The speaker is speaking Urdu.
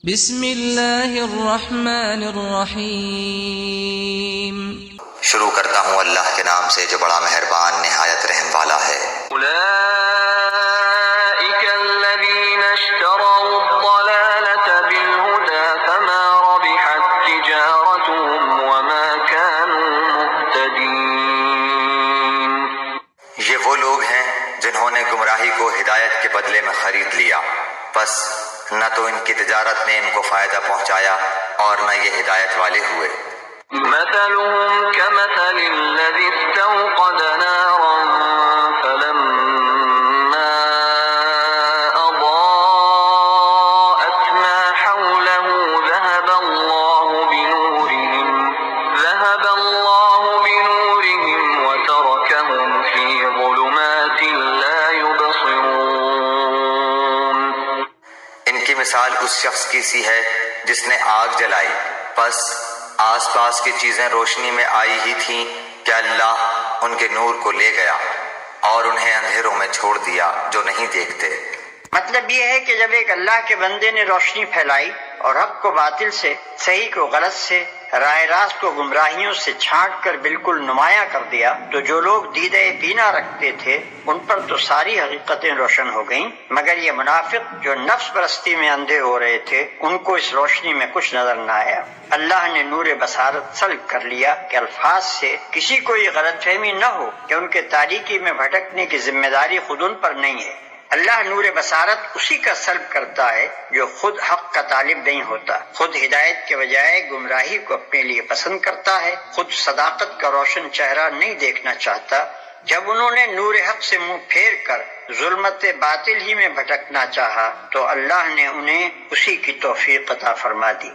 بسم اللہ الرحمن الرحیم۔ شروع کرتا ہوں اللہ کے نام سے جو بڑا مہربان نہایت رحم والا ہے۔ اولئک الذین اشتروا الضلالة بالهدى فما ربحت تجارتهم وما كانوا مهتدین۔ یہ وہ لوگ ہیں جنہوں نے گمراہی کو ہدایت کے بدلے میں خرید لیا، پس نہ تو ان کی تجارت نے ان کو فائدہ پہنچایا اور نہ یہ ہدایت والے ہوئے۔ مثلهم كمثل الذي استوقد نارا فلما أضاءت ما حوله ذهب الله بنورهم وتركهم في ظلمات لا يبصرون۔ ان کی مثال اس شخص کی سی ہے جس نے آگ جلائی، پس آس پاس کی چیزیں روشنی میں آئی ہی تھیں کہ اللہ ان کے نور کو لے گیا اور انہیں اندھیروں میں چھوڑ دیا جو نہیں دیکھتے۔ مطلب یہ ہے کہ جب ایک اللہ کے بندے نے روشنی پھیلائی اور حق کو باطل سے، صحیح کو غلط سے، راہ راست کو گمراہیوں سے چھانٹ کر بالکل نمایاں کر دیا، تو جو لوگ دیدہ بینا رکھتے تھے ان پر تو ساری حقیقتیں روشن ہو گئیں، مگر یہ منافق جو نفس پرستی میں اندھے ہو رہے تھے ان کو اس روشنی میں کچھ نظر نہ آیا۔ اللہ نے نور بصارت سلب کر لیا کہ الفاظ سے کسی کو یہ غلط فہمی نہ ہو کہ ان کے تاریکی میں بھٹکنے کی ذمہ داری خود ان پر نہیں ہے۔ اللہ نور بصارت اسی کا سلب کرتا ہے جو خود حق کا طالب نہیں ہوتا، خود ہدایت کے بجائے گمراہی کو اپنے لیے پسند کرتا ہے، خود صداقت کا روشن چہرہ نہیں دیکھنا چاہتا۔ جب انہوں نے نور حق سے منہ پھیر کر ظلمت باطل ہی میں بھٹکنا چاہا تو اللہ نے انہیں اسی کی توفیق عطا فرما دی۔